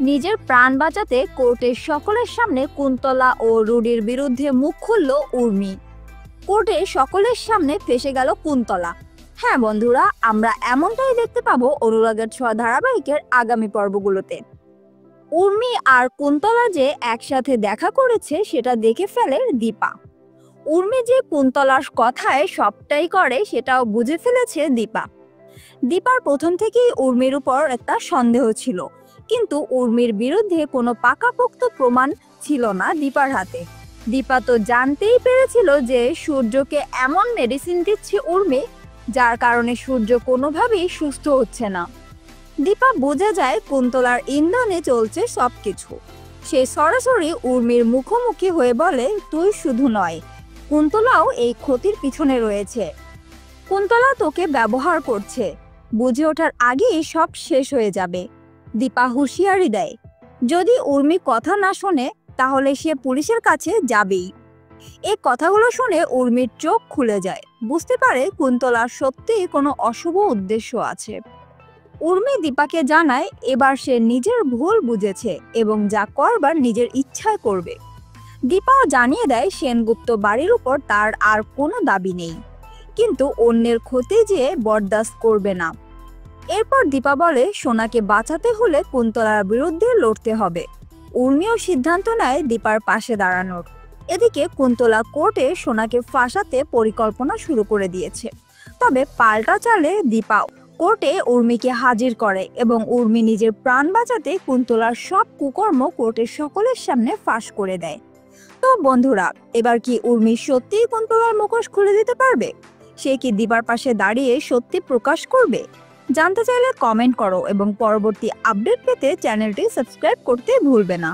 নিজের প্রাণ বাঁচাতে কোর্টের সকলের সামনে কুন্তলা ও রুডির বিরুদ্ধে মুখ খুলল উর্মি। কোর্টে সকলের সামনে ফেসে গেল কুন্তলা। হ্যাঁ বন্ধুরা, আমরা এমনটাই দেখতে পাবো অনুরাগের ছোঁয়া ধারাবাহিকের আগামী পর্বগুলোতে। উর্মি আর কুন্তলা যে একসাথে দেখা করেছে সেটা দেখে ফেলে দীপা। উর্মি যে কুন্তলার কথায় সবটাই করে সেটাও বুঝে ফেলেছে দীপা। দীপার প্রথম থেকেই উর্মির উপর একটা সন্দেহ ছিল, কিন্তু উর্মির বিরুদ্ধে কোনো পাকাপোক্ত প্রমাণ ছিল না দীপার হাতে। দীপা তো জানতেই পেরেছিল যে সূর্যকে এমন মেডিসিন দিচ্ছে উর্মি, যার কারণে সূর্য কোনোভাবেই সুস্থ হচ্ছে না। দীপা বুঝে যায় কুন্তলার ইন্ধনে চলছে সবকিছু। সে সরাসরি উর্মির মুখোমুখি হয়ে বলে, তুই শুধু নয়, কুন্তলাও এই ক্ষতির পিছনে রয়েছে। কুন্তলা তোকে ব্যবহার করছে, বুঝে ওঠার আগেই সব শেষ হয়ে যাবে। দীপা হুঁশিয়ারি দেয়, যদি উর্মি কথা না শোনে তাহলে সে পুলিশের কাছে যাবেই। এই কথাগুলো শুনে উর্মির চোখ খুলে যায়, বুঝতে পারে কুন্তলার সত্যিই কোনো অশুভ উদ্দেশ্য আছে। উর্মি দীপাকে জানায় এবার সে নিজের ভুল বুঝেছে এবং যা করবার নিজের ইচ্ছায় করবে। দীপাও জানিয়ে দেয় সেনগুপ্ত বাড়ির উপর তার আর কোনো দাবি নেই, কিন্তু অন্যের ক্ষতি যে বরদাস্ত করবে না। এরপর দীপা বলে সোনাকে বাঁচাতে হলে কুন্তলার বিরুদ্ধে লড়তে হবে। উর্মিও সিদ্ধান্ত নেয় দীপার পাশে দাঁড়ানোর। এদিকে কুন্তলা কোর্টে সোনাকে ফাঁসাতে পরিকল্পনা শুরু করে দিয়েছে। তবে পাল্টা চালে দীপা কোর্টে উর্মিকে হাজির করে এবং উর্মি নিজের প্রাণ বাঁচাতে কুন্তলার সব কুকর্ম কোর্টের সকলের সামনে ফাঁস করে দেয়। তো বন্ধুরা, এবার কি উর্মি সত্যিই কুন্তলার মুখোশ খুলে দিতে পারবে? সে কি দীপার পাশে দাঁড়িয়ে সত্যি প্রকাশ করবে? জানতে চাইলে কমেন্ট করো এবং পরবর্তী আপডেট পেতে চ্যানেলটি সাবস্ক্রাইব করতে ভুলবে না।